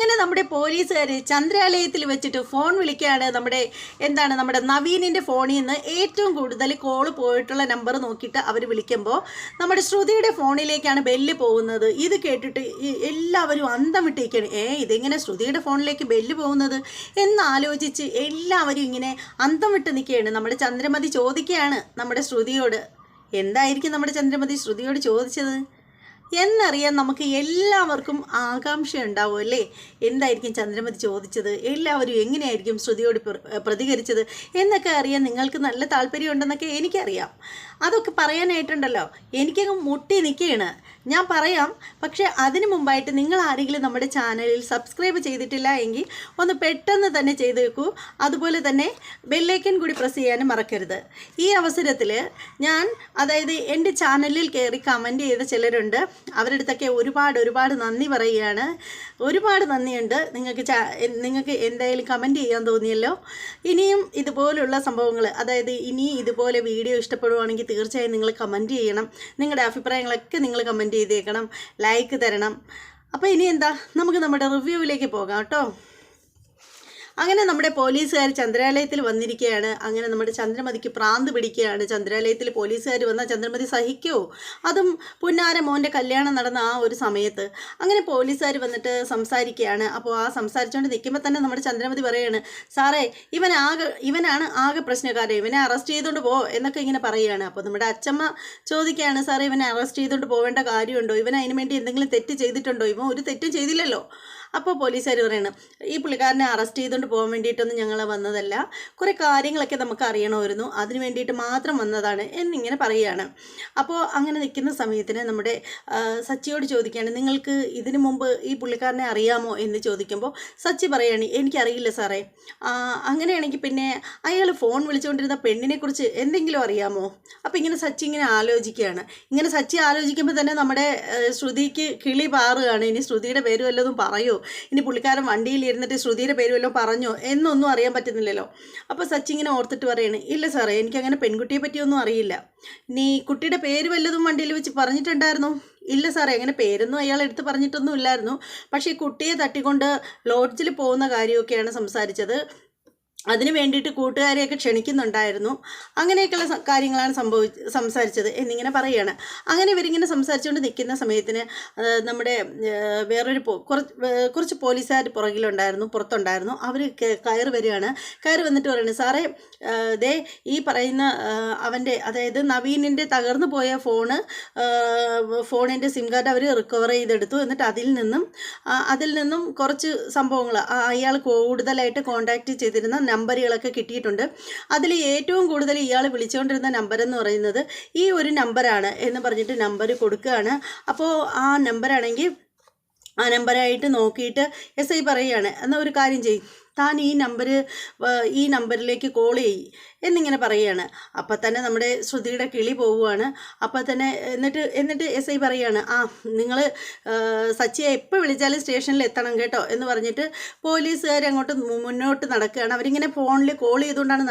അങ്ങനെ നമ്മുടെ പോലീസുകാർ ചന്ദ്രാലയത്തിൽ വെച്ചിട്ട് ഫോൺ വിളിക്കുകയാണ്. നമ്മുടെ നവീനിൻ്റെ ഫോണിൽ നിന്ന് ഏറ്റവും കൂടുതൽ കോള് പോയിട്ടുള്ള നമ്പർ നോക്കിയിട്ട് അവർ വിളിക്കുമ്പോൾ നമ്മുടെ ശ്രുതിയുടെ ഫോണിലേക്കാണ് ബെല്ല് പോകുന്നത്. ഇത് കേട്ടിട്ട് എല്ലാവരും അന്തം വിട്ടേക്കാണ്. ഇതെങ്ങനെ ശ്രുതിയുടെ ഫോണിലേക്ക് ബെല്ല് പോകുന്നത് എന്നാലോചിച്ച് എല്ലാവരും ഇങ്ങനെ അന്തം വിട്ട് നിൽക്കുകയാണ്. നമ്മുടെ ചന്ദ്രമതി ചോദിക്കുകയാണ് നമ്മുടെ ശ്രുതിയോട്, എന്തായിരിക്കും നമ്മുടെ ചന്ദ്രമതി ശ്രുതിയോട് ചോദിച്ചത് എന്നറിയാൻ നമുക്ക് എല്ലാവർക്കും ആകാംക്ഷ ഉണ്ടാവും അല്ലേ? എന്തായിരിക്കും ചന്ദ്രമതി ചോദിച്ചത്, എല്ലാവരും എങ്ങനെയായിരിക്കും ശ്രുതിയോട് പ്രതികരിച്ചത് എന്നൊക്കെ അറിയാൻ നിങ്ങൾക്ക് നല്ല താല്പര്യമുണ്ടെന്നൊക്കെ എനിക്കറിയാം. അതൊക്കെ പറയാനായിട്ടുണ്ടല്ലോ എനിക്കങ്ങ് മുട്ടി നിൽക്കുകയാണ്. ഞാൻ പറയാം, പക്ഷേ അതിനു മുമ്പായിട്ട് നിങ്ങൾ ആരെങ്കിലും നമ്മുടെ ചാനലിൽ സബ്സ്ക്രൈബ് ചെയ്തിട്ടില്ല എങ്കിൽ ഒന്ന് പെട്ടെന്ന് തന്നെ ചെയ്തേക്കൂ. അതുപോലെ തന്നെ ബെല്ലൈക്കൻ കൂടി പ്രസ് ചെയ്യാനും മറക്കരുത്. ഈ അവസരത്തിൽ അതായത് എൻ്റെ ചാനലിൽ കയറി കമൻറ്റ് ചെയ്ത ചിലരുണ്ട്. അവരുടെ അടുത്തൊക്കെ ഒരുപാട് നന്ദി പറയുകയാണ്. ഒരുപാട് നന്ദിയുണ്ട്. നിങ്ങൾക്ക് എന്തായാലും കമൻറ്റ് ചെയ്യാൻ തോന്നിയല്ലോ. ഇനിയും ഇതുപോലുള്ള സംഭവങ്ങൾ, അതായത് ഇനി ഇതുപോലെ വീഡിയോ ഇഷ്ടപ്പെടുവാണെങ്കിൽ തീർച്ചയായും നിങ്ങൾ കമൻറ്റ് ചെയ്യണം. നിങ്ങളുടെ അഭിപ്രായങ്ങളൊക്കെ നിങ്ങൾ കമൻറ്റ് ചെയ്തേക്കണം, ലൈക്ക് തരണം. അപ്പോൾ ഇനി നമുക്ക് നമ്മുടെ റിവ്യൂവിലേക്ക് പോകാം കേട്ടോ. അങ്ങനെ നമ്മുടെ പോലീസുകാർ ചന്ദ്രാലയത്തിൽ വന്നിരിക്കുകയാണ്. അങ്ങനെ നമ്മുടെ ചന്ദ്രമതിക്ക് പ്രാന്ത് പിടിക്കുകയാണ്. ചന്ദ്രാലയത്തിൽ പോലീസുകാർ വന്നാൽ ചന്ദ്രമതി സഹിക്കുമോ? അതും പുന്നാര മോൻ്റെ കല്യാണം നടന്ന ആ ഒരു സമയത്ത്. അങ്ങനെ പോലീസുകാർ വന്നിട്ട് സംസാരിക്കുകയാണ്. അപ്പോൾ ആ സംസാരിച്ചുകൊണ്ട് നിൽക്കുമ്പോൾ തന്നെ നമ്മുടെ ചന്ദ്രമതി പറയുകയാണ്, സാറേ ഇവനാണ് ആകെ പ്രശ്നക്കാരൻ, ഇവനെ അറസ്റ്റ് ചെയ്തുകൊണ്ട് പോ എന്നൊക്കെ ഇങ്ങനെ പറയുകയാണ്. അപ്പോൾ നമ്മുടെ അച്ചമ്മ ചോദിക്കുകയാണ്, സാറേ ഇവനെ അറസ്റ്റ് ചെയ്തുകൊണ്ട് പോവേണ്ട കാര്യമുണ്ടോ? ഇവൻ അതിന് വേണ്ടി എന്തെങ്കിലും തെറ്റ് ചെയ്തിട്ടുണ്ടോ? ഇവൻ ഒരു തെറ്റും ചെയ്തില്ലല്ലോ. അപ്പോൾ പോലീസുകാർ പറയണം, ഈ പുള്ളിക്കാരനെ അറസ്റ്റ് ചെയ്തുകൊണ്ട് പോകാൻ വേണ്ടിയിട്ടൊന്നും ഞങ്ങൾ വന്നതല്ല, കുറേ കാര്യങ്ങളൊക്കെ നമുക്ക് അറിയണമായിരുന്നു, അതിന് വേണ്ടിയിട്ട് മാത്രം വന്നതാണ് എന്നിങ്ങനെ പറയുകയാണ്. അപ്പോൾ അങ്ങനെ നിൽക്കുന്ന സമയത്തിന് നമ്മുടെ സച്ചിയോട് ചോദിക്കുകയാണ്, നിങ്ങൾക്ക് ഇതിനു മുമ്പ് ഈ പുള്ളിക്കാരനെ അറിയാമോ എന്ന് ചോദിക്കുമ്പോൾ സച്ചി പറയുകയാണ്, എനിക്കറിയില്ല സാറേ. അങ്ങനെയാണെങ്കിൽ പിന്നെ അയാൾ ഫോൺ വിളിച്ചുകൊണ്ടിരുന്ന പെണ്ണിനെക്കുറിച്ച് എന്തെങ്കിലും അറിയാമോ? അപ്പോൾ ഇങ്ങനെ സച്ചി ഇങ്ങനെ ആലോചിക്കുകയാണ്. ഇങ്ങനെ സച്ചി ആലോചിക്കുമ്പോൾ തന്നെ നമ്മുടെ ശ്രുതിക്ക് കിളി പാറുകയാണ്. ഇനി ശ്രുതിയുടെ പേര് വല്ലതും പറയോ, ഇനി പുള്ളിക്കാരൻ വണ്ടിയിൽ ഇരുന്നിട്ട് ശ്രുതിയുടെ പേര് വല്ലതും പറഞ്ഞോ എന്നൊന്നും അറിയാൻ പറ്റുന്നില്ലല്ലോ. അപ്പോൾ സച്ചി ഇങ്ങനെ ഓർത്തിട്ട് പറയാണ്, ഇല്ല സാറേ എനിക്കങ്ങനെ പെൺകുട്ടിയെ പറ്റിയൊന്നും അറിയില്ല. നീ കുട്ടിയുടെ പേര് വല്ലതും വണ്ടിയിൽ വെച്ച് പറഞ്ഞിട്ടുണ്ടായിരുന്നോ? ഇല്ല സാറേ, അങ്ങനെ പേരൊന്നും അയാൾ എടുത്ത് പറഞ്ഞിട്ടൊന്നും ഇല്ലായിരുന്നു. പക്ഷേ കുട്ടിയെ തട്ടിക്കൊണ്ട് ലോഡ്ജിൽ പോകുന്ന കാര്യമൊക്കെയാണ് സംസാരിച്ചത്. അതിന് വേണ്ടിയിട്ട് കൂട്ടുകാരെയൊക്കെ ക്ഷണിക്കുന്നുണ്ടായിരുന്നു. അങ്ങനെയൊക്കെയുള്ള കാര്യങ്ങളാണ് സംസാരിച്ചത് എന്നിങ്ങനെ പറയുകയാണ്. അങ്ങനെ ഇവരിങ്ങനെ സംസാരിച്ചുകൊണ്ട് നിൽക്കുന്ന സമയത്തിന് നമ്മുടെ കുറച്ച് പോലീസുകാർ പുറത്തുണ്ടായിരുന്നു. അവർ കയറി വരികയാണ്. കയറി വന്നിട്ട് പറയുന്നത്, സാറേ ഈ പറയുന്ന അവൻ്റെ, അതായത് നവീനിൻ്റെ തകർന്നു പോയ ഫോണിൻ്റെ സിം കാർഡ് അവർ റിക്കവർ ചെയ്തെടുത്തു. എന്നിട്ട് അതിൽ നിന്നും കുറച്ച് സംഭവങ്ങൾ അയാൾ കൂടുതലായിട്ട് കോണ്ടാക്ട് ചെയ്തിരുന്ന നമ്പറുകളൊക്കെ കിട്ടിയിട്ടുണ്ട്. അതിൽ ഏറ്റവും കൂടുതൽ ഇയാൾ വിളിച്ചുകൊണ്ടിരുന്ന നമ്പരെന്ന് പറയുന്നത് ഈ ഒരു നമ്പറാണ് എന്ന് പറഞ്ഞിട്ട് നമ്പർ കൊടുക്കുകയാണ്. അപ്പോൾ ആ നമ്പറായിട്ട് നോക്കിയിട്ട് SI പറയുകയാണ്, എന്നാൽ ഒരു കാര്യം ചെയ്യും, താൻ ഈ നമ്പറിലേക്ക് കോൾ ചെയ്യ് എന്നിങ്ങനെ പറയുകയാണ്. അപ്പം തന്നെ നമ്മുടെ ശ്രുതിയുടെ കിളി പോവുകയാണ്. അപ്പം തന്നെ എന്നിട്ട് SI പറയുകയാണ്, നിങ്ങൾ സച്ചിയെ എപ്പോൾ വിളിച്ചാലും സ്റ്റേഷനിൽ എത്തണം കേട്ടോ എന്ന് പറഞ്ഞിട്ട് പോലീസുകാർ അങ്ങോട്ട് മുന്നോട്ട് നടക്കുകയാണ്. അവരിങ്ങനെ ഫോണിൽ കോൾ ചെയ്തുകൊണ്ടാണ്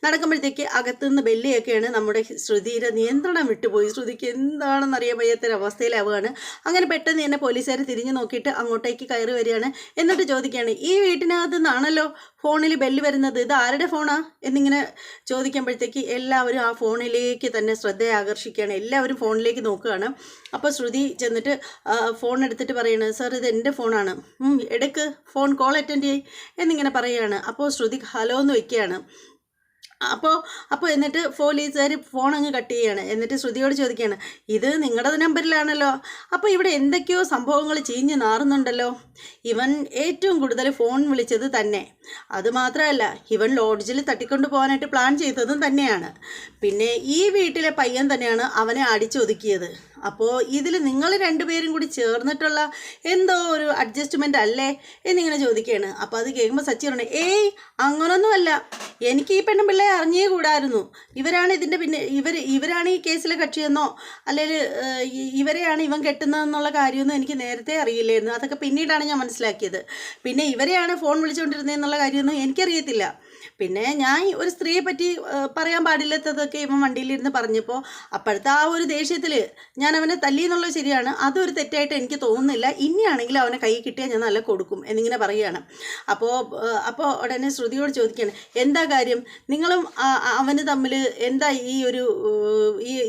നടക്കുമ്പോഴത്തേക്ക് അകത്തുനിന്ന് ബെല്ലിയൊക്കെയാണ്. നമ്മുടെ ശ്രുതിയുടെ നിയന്ത്രണം വിട്ടുപോയി. ശ്രുതിക്ക് എന്താണെന്ന് അറിയാൻ വയ്യാത്തൊരവസ്ഥയിലാവുകയാണ്. അങ്ങനെ പെട്ടെന്ന് തന്നെ പോലീസുകാർ തിരിഞ്ഞു നോക്കിയിട്ട് അങ്ങോട്ടേക്ക് കയറി വരികയാണ്. എന്നിട്ട് ചോദിക്കുകയാണ്, ഈ വീട്ടിനകത്ത് നിന്നാണല്ലോ ഫോണിൽ ബെല്ല് വരുന്നത്, ഇത് ആരുടെ ഫോണാ എന്നിങ്ങനെ ചോദിക്കുമ്പോഴത്തേക്ക് എല്ലാവരും ആ ഫോണിലേക്ക് തന്നെ ശ്രദ്ധ ആകർഷിക്കുകയാണ്. എല്ലാവരും ഫോണിലേക്ക് നോക്കുകയാണ്. അപ്പോൾ ശ്രുതി ചെന്നിട്ട് ഫോൺ എടുത്തിട്ട് പറയുന്നത്, സാർ ഇത് എൻ്റെ ഫോണാണ്, എടുക്ക്, ഫോൺ കോൾ അറ്റൻഡ് ചെയ്യ് എന്നിങ്ങനെ പറയുകയാണ്. അപ്പോൾ ശ്രുതി ഹലോ എന്ന് വയ്ക്കുകയാണ്. അപ്പോൾ എന്നിട്ട് പോലീസുകാർ ഫോൺ അങ്ങ് കട്ട് ചെയ്യുകയാണ്. എന്നിട്ട് ശ്രുതിയോട് ചോദിക്കുകയാണ്, ഇത് നിങ്ങളുടെ നമ്പറിലാണല്ലോ, അപ്പോൾ ഇവിടെ എന്തൊക്കെയോ സംഭവങ്ങൾ ചീഞ്ഞ് നാറുന്നുണ്ടല്ലോ. ഇവൻ ഏറ്റവും കൂടുതൽ ഫോൺ വിളിച്ചത് തന്നെ, അതുമാത്രമല്ല ഇവൻ ലോഡ്ജിൽ തട്ടിക്കൊണ്ട് പോകാനായിട്ട് പ്ലാൻ ചെയ്തതും തന്നെയാണ്. പിന്നെ ഈ വീട്ടിലെ പയ്യൻ തന്നെയാണ് അവനെ അടിച്ചൊതുക്കിയത്. അപ്പോൾ ഇതിൽ നിങ്ങൾ രണ്ടുപേരും കൂടി ചേർന്നിട്ടുള്ള എന്തോ ഒരു അഡ്ജസ്റ്റ്മെൻ്റ് അല്ലേ എന്നിങ്ങനെ ചോദിക്കുകയാണ്. അപ്പോൾ അത് കേൾക്കുമ്പോൾ സച്ചി പറഞ്ഞു, അങ്ങനൊന്നുമല്ല, എനിക്ക് ഈ പെണ്ണുപിള്ളയെ അറിഞ്ഞേ കൂടായിരുന്നു. ഇവരാണ് ഇതിൻ്റെ ഇവരാണ് ഈ കേസിലെ കക്ഷിയെന്നോ അല്ലെങ്കിൽ ഇവരെയാണ് ഇവൻ കെട്ടുന്നതെന്നുള്ള കാര്യമൊന്നും എനിക്ക് നേരത്തെ അറിയില്ലായിരുന്നു. അതൊക്കെ പിന്നീടാണ് ഞാൻ മനസ്സിലാക്കിയത്. പിന്നെ ഇവരെയാണ് ഫോൺ വിളിച്ചുകൊണ്ടിരുന്നതെന്നുള്ള കാര്യമൊന്നും എനിക്കറിയത്തില്ല. പിന്നെ ഞാൻ ഒരു സ്ത്രീയെ പറ്റി പറയാൻ പാടില്ലാത്തതൊക്കെ ഇവൻ വണ്ടിയിലിരുന്ന് പറഞ്ഞപ്പോൾ അപ്പോഴത്തെ ആ ഒരു ദേഷ്യത്തിൽ ഞാൻ അവനെ തല്ലി എന്നുള്ളത് ശരിയാണ്, അതൊരു തെറ്റായിട്ട് എനിക്ക് തോന്നുന്നില്ല. ഇനിയാണെങ്കിലും അവനെ കൈ കിട്ടിയാൽ ഞാൻ നല്ല കൊടുക്കും എന്നിങ്ങനെ പറയുകയാണ്. അപ്പോൾ ഉടനെ ശ്രുതിയോട് ചോദിക്കുകയാണ്, എന്താ കാര്യം, നിങ്ങളും അവന് തമ്മിൽ എന്താ ഈ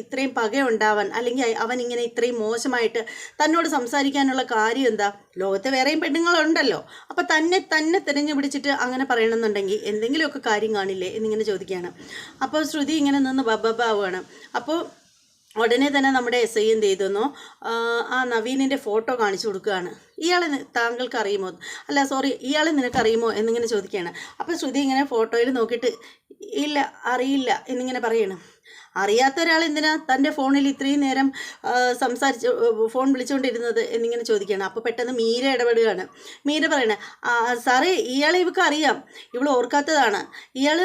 ഇത്രയും പകയുണ്ടാവാൻ, അല്ലെങ്കിൽ അവൻ ഇങ്ങനെ ഇത്രയും മോശമായിട്ട് തന്നോട് സംസാരിക്കാനുള്ള കാര്യം എന്താ? ലോകത്തെ വേറെയും പെണ്ണുങ്ങളുണ്ടല്ലോ, അപ്പോൾ തന്നെ തിരഞ്ഞു പിടിച്ചിട്ട് അങ്ങനെ പറയണമെന്നുണ്ടെങ്കിൽ എന്തെങ്കിലുമൊക്കെ കാര്യം കാണില്ലേ എന്നിങ്ങനെ ചോദിക്കുകയാണ്. അപ്പോൾ ശ്രുതി ഇങ്ങനെ നിന്ന് ബബ്ബാവുകയാണ്. അപ്പോൾ ഉടനെ തന്നെ നമ്മുടെ എസ് ഐ എന്ത് ചെയ്തെന്നോ ആ നവീനിൻ്റെ ഫോട്ടോ കാണിച്ചു കൊടുക്കുകയാണ്. ഇയാളെ താങ്കൾക്ക് അറിയുമോ, അല്ല സോറി ഇയാളെ നിനക്കറിയുമോ എന്നിങ്ങനെ ചോദിക്കുകയാണ്. അപ്പോൾ ശ്രുതി ഇങ്ങനെ ഫോട്ടോയിൽ നോക്കിയിട്ട് ഇല്ല അറിയില്ല എന്നിങ്ങനെ പറയണം. അറിയാത്ത ഒരാൾ എന്തിനാ തൻ്റെ ഫോണിൽ ഇത്രയും നേരം ഫോൺ വിളിച്ചുകൊണ്ടിരുന്നത് എന്നിങ്ങനെ ചോദിക്കുകയാണ്. അപ്പോൾ പെട്ടെന്ന് മീര ഇടപെടുകയാണ്. മീര പറയണേ, സാറേ ഇയാളെ ഇവൾക്ക് അറിയാം, ഇവൾ ഓർക്കാത്തതാണ്. ഇയാൾ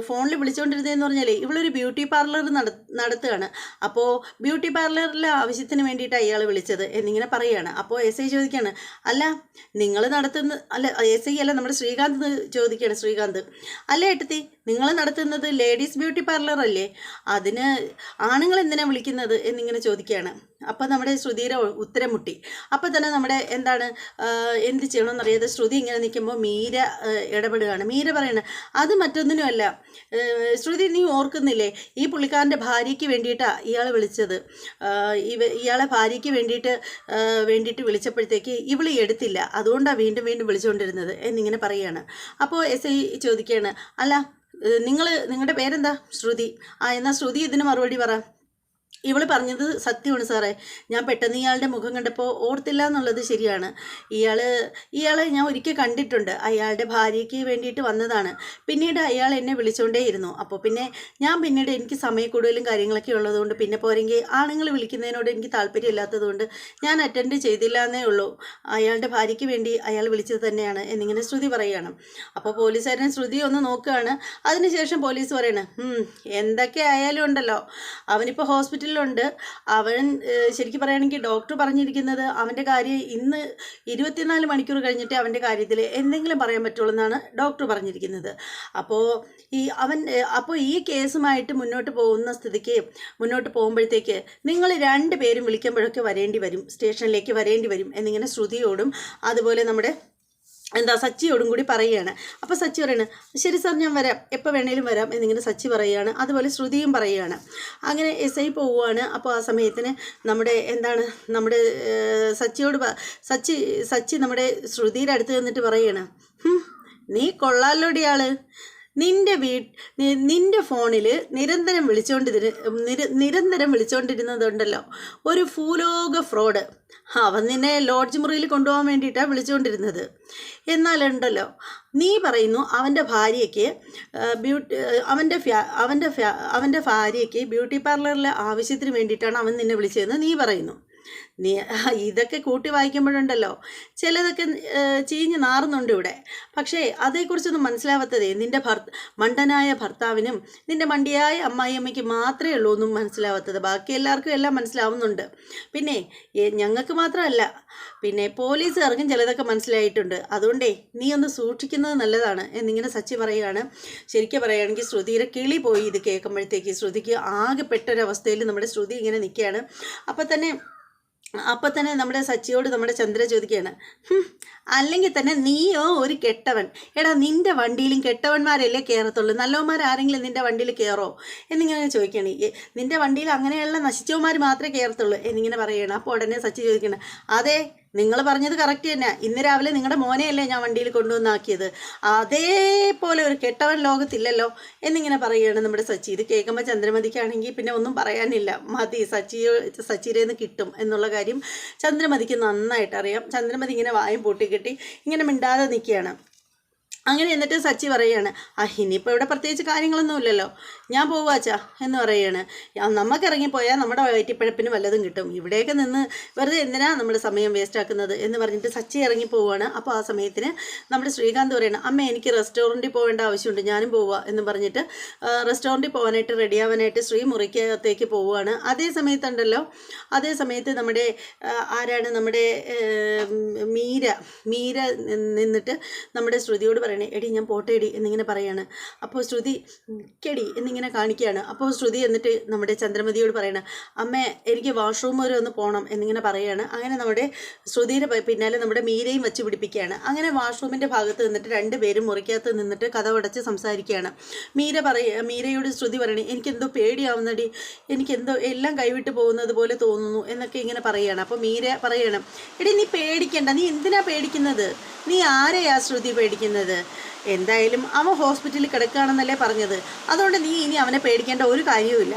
ഫോണിൽ വിളിച്ചുകൊണ്ടിരുന്നതെന്ന് പറഞ്ഞാൽ ഇവളൊരു ബ്യൂട്ടി പാർലർ നടത്തുകയാണ്. അപ്പോൾ ബ്യൂട്ടി പാർലറിലെ ആവശ്യത്തിന് വേണ്ടിയിട്ടാണ് ഇയാൾ വിളിച്ചത് എന്നിങ്ങനെ പറയുകയാണ്. അപ്പോൾ എസ് ഐ ചോദിക്കുകയാണ്, അല്ല നിങ്ങൾ അല്ല എസ് ഐ അല്ല നമ്മുടെ ശ്രീകാന്ത് ചോദിക്കുകയാണ്. ശ്രീകാന്ത്, അല്ല ഏട്ടത്തി നിങ്ങൾ നടത്തുന്നത് ലേഡീസ് ബ്യൂട്ടി പാർലർ അല്ലേ, അതിന് ആണുങ്ങൾ എന്തിനാണ് വിളിക്കുന്നത് എന്നിങ്ങനെ ചോദിക്കുകയാണ്. അപ്പോൾ നമ്മുടെ ശ്രുതിയുടെ ഉത്തരം മുട്ടി. അപ്പോൾ തന്നെ നമ്മുടെ എന്ത് ചെയ്യണമെന്നറിയാതെ ശ്രുതി ഇങ്ങനെ നിൽക്കുമ്പോൾ മീര ഇടപെടുകയാണ്. മീര പറയണത്, അത് മറ്റൊന്നിനുമല്ല ശ്രുതി, നീ ഓർക്കുന്നില്ലേ, ഈ പുള്ളിക്കാരൻ്റെ ഭാര്യയ്ക്ക് വേണ്ടിയിട്ടാണ് ഇയാൾ വിളിച്ചത്. ഇയാളെ ഭാര്യയ്ക്ക് വേണ്ടിയിട്ട് വിളിച്ചപ്പോഴത്തേക്ക് ഇവൾ എടുത്തില്ല, അതുകൊണ്ടാണ് വീണ്ടും വിളിച്ചുകൊണ്ടിരുന്നത് എന്നിങ്ങനെ പറയുകയാണ്. അപ്പോൾ എസ് ഐ ചോദിക്കുകയാണ്, അല്ല നിങ്ങളുടെ പേരെന്താ? ശ്രുതി. എന്നാൽ ശ്രുതി ഇതിന് മറുപടി പറ. ഇവൾ പറഞ്ഞത് സത്യമാണ് സാറേ, ഞാൻ പെട്ടെന്ന് ഇയാളുടെ മുഖം കണ്ടപ്പോൾ ഓർത്തില്ല എന്നുള്ളത് ശരിയാണ്. ഇയാളെ ഞാൻ ഒരിക്കൽ കണ്ടിട്ടുണ്ട്, അയാളുടെ ഭാര്യയ്ക്ക് വേണ്ടിയിട്ട് വന്നതാണ്. പിന്നീട് അയാൾ എന്നെ വിളിച്ചുകൊണ്ടേയിരുന്നു. അപ്പോൾ പിന്നീട് എനിക്ക് സമയക്കൂടുതലും കാര്യങ്ങളൊക്കെ ഉള്ളതുകൊണ്ട് പിന്നെ പോരെങ്കിൽ ആണുങ്ങൾ വിളിക്കുന്നതിനോട് എനിക്ക് താല്പര്യമില്ലാത്തതുകൊണ്ട് ഞാൻ അറ്റൻഡ് ചെയ്തില്ല എന്നേ ഉള്ളൂ. അയാളുടെ ഭാര്യയ്ക്ക് വേണ്ടി അയാൾ വിളിച്ചത് തന്നെയാണ് എന്നിങ്ങനെ ശ്രുതി പറയുകയാണ്. അപ്പോൾ പോലീസുകാരൻ ശ്രുതി ഒന്ന് നോക്കുകയാണ്. അതിനുശേഷം പോലീസ് പറയണ, എന്തൊക്കെ ആയാലും ഉണ്ടല്ലോ, അവനിപ്പോൾ ഹോസ്പിറ്റലിലുണ്ട്. അവൻ ശരിക്കും പറയുകയാണെങ്കിൽ ഡോക്ടർ പറഞ്ഞിരിക്കുന്നത് അവൻ്റെ കാര്യം ഇന്ന് 24 മണിക്കൂർ കഴിഞ്ഞിട്ട് അവൻ്റെ കാര്യത്തിൽ എന്തെങ്കിലും പറയാൻ പറ്റുള്ളൂ എന്നാണ് ഡോക്ടർ പറഞ്ഞിരിക്കുന്നത്. അപ്പോൾ ഈ കേസുമായിട്ട് മുന്നോട്ട് പോകുമ്പോഴത്തേക്ക് നിങ്ങൾ 2 പേരും വിളിക്കുമ്പോഴൊക്കെ സ്റ്റേഷനിലേക്ക് വരേണ്ടി വരും എന്നിങ്ങനെ ശ്രുതിയോടും അതുപോലെ നമ്മുടെ സച്ചിയോടും കൂടി പറയുകയാണ്. അപ്പോൾ സച്ചി പറയണത്, ശരി സാർ ഞാൻ വരാം, എപ്പോൾ വേണേലും വരാം എന്നിങ്ങനെ സച്ചി പറയുകയാണ്. അതുപോലെ ശ്രുതിയും പറയുകയാണ്. അങ്ങനെ എസ് ഐ പോവുകയാണ്. അപ്പോൾ ആ സമയത്തിന് നമ്മുടെ സച്ചി നമ്മുടെ ശ്രുതിയുടെ അടുത്ത് നിന്നിട്ട് പറയുകയാണ്, നീ കൊള്ളാലോടി ആള്, നിൻ്റെ ഫോണിൽ നിരന്തരം വിളിച്ചുകൊണ്ടിരുന്നതുണ്ടല്ലോ ഒരു ഭൂലോക ഫ്രോഡ്. അവൻ നിന്നെ ലോഡ്ജ് മുറിയിൽ കൊണ്ടുപോകാൻ വേണ്ടിയിട്ടാണ് വിളിച്ചുകൊണ്ടിരുന്നത്. എന്നാലുണ്ടല്ലോ നീ പറയുന്നു അവൻ്റെ ഭാര്യയ്ക്ക് ബ്യൂട്ടി പാർലറിലെ ആവശ്യത്തിന് വേണ്ടിയിട്ടാണ് അവൻ നിന്നെ വിളിച്ചതെന്ന് നീ പറയുന്നു. ഇതൊക്കെ കൂട്ടി വായിക്കുമ്പോഴുണ്ടല്ലോ ചിലതൊക്കെ ചീഞ്ഞ് നാറുന്നുണ്ട് ഇവിടെ. പക്ഷേ അതേക്കുറിച്ചൊന്നും മനസ്സിലാവാത്തതേ നിൻ്റെ മണ്ടനായ ഭർത്താവിനും നിൻ്റെ മണ്ടിയായ അമ്മായിയമ്മയ്ക്ക് മാത്രമേ ഉള്ളൂ ഒന്നും മനസ്സിലാവാത്തത്. ബാക്കി എല്ലാവർക്കും എല്ലാം മനസ്സിലാവുന്നുണ്ട്. പിന്നെ ഞങ്ങൾക്ക് മാത്രമല്ല, പിന്നെ പോലീസുകാർക്കും ചിലതൊക്കെ മനസ്സിലായിട്ടുണ്ട്. അതുകൊണ്ടേ നീ ഒന്ന് സൂക്ഷിക്കുന്നത് നല്ലതാണ് എന്നിങ്ങനെ സച്ചി പറയുകയാണ്. ശരിക്കും പറയുകയാണെങ്കിൽ ശ്രുതിയുടെ കിളി പോയി ഇത് കേൾക്കുമ്പോഴത്തേക്ക്. ശ്രുതിക്ക് ആകെ പെട്ടൊരവസ്ഥയിൽ നമ്മുടെ ശ്രുതി ഇങ്ങനെ നിൽക്കുകയാണ്. അപ്പം തന്നെ നമ്മുടെ സച്ചിയോട് നമ്മുടെ ചന്ദ്ര ചോദിക്കുകയാണ്, അല്ലെങ്കിൽ തന്നെ നീയോ ഒരു കെട്ടവൻ. എടാ നിൻ്റെ വണ്ടിയിലും കെട്ടവന്മാരല്ലേ കയറത്തുള്ളൂ, നല്ലവന്മാർ ആരെങ്കിലും നിൻ്റെ വണ്ടിയിൽ കയറോ എന്നിങ്ങനെ ചോദിക്കുകയാണ്. നിൻ്റെ വണ്ടിയിൽ അങ്ങനെയുള്ള നശിച്ചവന്മാർ മാത്രമേ കയറത്തുള്ളൂ എന്നിങ്ങനെ പറയുകയാണ്. അപ്പോൾ ഉടനെ സച്ചി ചോദിക്കണം, അതെ നിങ്ങൾ പറഞ്ഞത് കറക്റ്റ് തന്നെ, ഇന്ന് രാവിലെ നിങ്ങളുടെ മോനെയല്ലേ ഞാൻ വണ്ടിയിൽ കൊണ്ടുവന്നാക്കിയത്, അതേപോലെ ഒരു കെട്ടവൻ ലോകത്തില്ലല്ലോ എന്നിങ്ങനെ പറയുകയാണ് നമ്മുടെ സച്ചി. ഇത് കേൾക്കുമ്പോൾ ചന്ദ്രമതിക്കാണെങ്കിൽ പിന്നെ ഒന്നും പറയാനില്ല, മതി സച്ചിയിലേന്ന് കിട്ടും എന്നുള്ള കാര്യം ചന്ദ്രമതിക്ക് നന്നായിട്ട് അറിയാം. ചന്ദ്രമതി ഇങ്ങനെ വായും പൂട്ടിക്കെട്ടി ഇങ്ങനെ മിണ്ടാതെ നിൽക്കുകയാണ്. അങ്ങനെ എന്നിട്ട് സച്ചി പറയുകയാണ്, ഇനിയിപ്പോൾ ഇവിടെ പ്രത്യേകിച്ച് കാര്യങ്ങളൊന്നുമില്ലല്ലോ, ഞാൻ പോവാച്ചാ എന്ന് പറയുകയാണ്. നമുക്ക് ഇറങ്ങിപ്പോയാൽ നമ്മുടെ വയറ്റിപ്പഴപ്പിന് വല്ലതും കിട്ടും, ഇവിടെയൊക്കെ നിന്ന് വെറുതെ എന്തിനാ നമ്മുടെ സമയം വേസ്റ്റ് ആക്കുന്നത് എന്ന് പറഞ്ഞിട്ട് സച്ചി ഇറങ്ങി പോവുകയാണ്. അപ്പോൾ ആ സമയത്തിന് നമ്മുടെ ശ്രീകാന്ത് പറയണം, അമ്മ എനിക്ക് റെസ്റ്റോറൻറ്റിൽ പോകേണ്ട ആവശ്യമുണ്ട്, ഞാനും പോവുക എന്ന് പറഞ്ഞിട്ട് റെസ്റ്റോറൻറ്റിൽ പോകാനായിട്ട് റെഡിയാവാനായിട്ട് ശ്രീ മുറിക്കകത്തേക്ക് പോവുകയാണ്. അതേ സമയത്ത് നമ്മുടെ നമ്മുടെ മീര നിന്നിട്ട് നമ്മുടെ ശ്രുതിയോട് പറയണം, പറയണേ എടി ഞാൻ പോട്ടേടി എന്നിങ്ങനെ പറയാണ്. അപ്പോൾ ശ്രുതി കെടി എന്നിങ്ങനെ കാണിക്കുകയാണ്. അപ്പോൾ ശ്രുതി എന്നിട്ട് നമ്മുടെ ചന്ദ്രമതിയോട് പറയണം, അമ്മേ എനിക്ക് വാഷ്റൂം വരെ ഒന്ന് പോകണം എന്നിങ്ങനെ പറയുകയാണ്. അങ്ങനെ നമ്മുടെ ശ്രുതിയുടെ പിന്നാലെ നമ്മുടെ മീരയും വെച്ച് പിടിപ്പിക്കുകയാണ്. അങ്ങനെ വാഷ്റൂമിൻ്റെ ഭാഗത്ത് നിന്നിട്ട് രണ്ടുപേരും മുറിക്കകത്ത് നിന്നിട്ട് കതവടച്ച് സംസാരിക്കുകയാണ്. മീരയോട് ശ്രുതി പറയണേ എനിക്കെന്തോ പേടിയാവുന്നടി, എനിക്കെന്തോ എല്ലാം കൈവിട്ട് പോകുന്നത് പോലെ തോന്നുന്നു എന്നൊക്കെ ഇങ്ങനെ പറയുകയാണ്. അപ്പോൾ മീര പറയണം, എടി നീ പേടിക്കണ്ട, നീ എന്തിനാ പേടിക്കുന്നത്, നീ ആരെയാ ശ്രുതി പേടിക്കുന്നത്, എന്തായാലും അവൻ ഹോസ്പിറ്റലിൽ കിടക്കുകയാണെന്നല്ലേ പറഞ്ഞത്, അതുകൊണ്ട് നീ ഇനി അവനെ പേടിക്കേണ്ട ഒരു കാര്യവുമില്ല.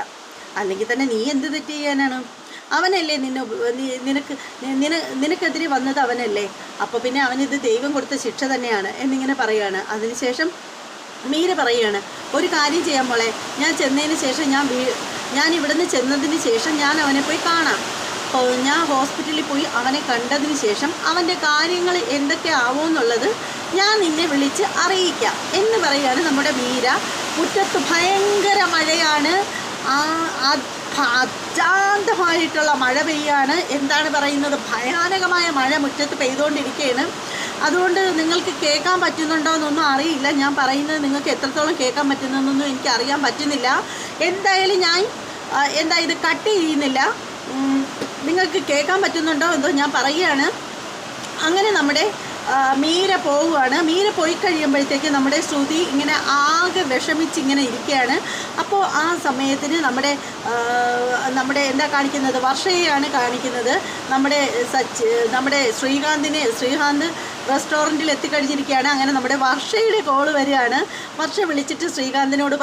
അല്ലെങ്കിൽ തന്നെ നീ എന്ത് തെറ്റ് ചെയ്യാനാണ്, അവനല്ലേ നിനക്കെതിരെ വന്നത് അവനല്ലേ, അപ്പോൾ പിന്നെ അവനിത് ദൈവം കൊടുത്ത ശിക്ഷ തന്നെയാണ് എന്നിങ്ങനെ പറയുകയാണ്. അതിനുശേഷം മീര പറയുകയാണ്, ഒരു കാര്യം ചെയ്യാൻ മോളെ, ഞാൻ ചെന്നതിന് ശേഷം ഞാൻ ഇവിടുന്ന് ചെന്നതിന് ശേഷം ഞാൻ അവനെ പോയി കാണാം. ഞാൻ ഹോസ്പിറ്റലിൽ പോയി അവനെ കണ്ടതിന് ശേഷം അവൻ്റെ കാര്യങ്ങൾ എന്തൊക്കെ ആവുമെന്നുള്ളത് ഞാൻ നിന്നെ വിളിച്ച് അറിയിക്കാം എന്ന് പറയുകയാണ് നമ്മുടെ മീര. മുറ്റത്ത് ഭയങ്കര മഴയാണ്, അജാന്തമായിട്ടുള്ള മഴ പെയ്യാണ്. എന്താണ് പറയുന്നത്, ഭയാനകമായ മഴ മുറ്റത്ത് പെയ്തുകൊണ്ടിരിക്കുകയാണ്. അതുകൊണ്ട് നിങ്ങൾക്ക് കേൾക്കാൻ പറ്റുന്നുണ്ടോ എന്നൊന്നും അറിയില്ല, ഞാൻ പറയുന്നത് നിങ്ങൾക്ക് എത്രത്തോളം കേൾക്കാൻ പറ്റുന്നതെന്നൊന്നും എനിക്ക് അറിയാൻ പറ്റുന്നില്ല. എന്തായാലും ഞാൻ ഇത് കട്ട് ചെയ്യുന്നില്ല, നിങ്ങൾക്ക് കേൾക്കാൻ പറ്റുന്നുണ്ടോ എന്തോ ഞാൻ പറയുകയാണ്. അങ്ങനെ നമ്മുടെ മീര പോവുകയാണ്. മീര പോയി കഴിയുമ്പോഴത്തേക്ക് നമ്മുടെ ശ്രുതി ഇങ്ങനെ ആകെ വിഷമിച്ചിങ്ങനെ ഇരിക്കുകയാണ്. അപ്പോൾ ആ സമയത്തിന് നമ്മുടെ എന്താ കാണിക്കുന്നത്, വർഷയെയാണ് കാണിക്കുന്നത്. നമ്മുടെ ശ്രീകാന്ത് റെസ്റ്റോറൻറ്റിൽ എത്തിക്കഴിഞ്ഞിരിക്കുകയാണ്. അങ്ങനെ നമ്മുടെ വർഷയുടെ കോള് വരികയാണ്. വർഷ വിളിച്ചിട്ട് ശ്രീകാന്തിനോട്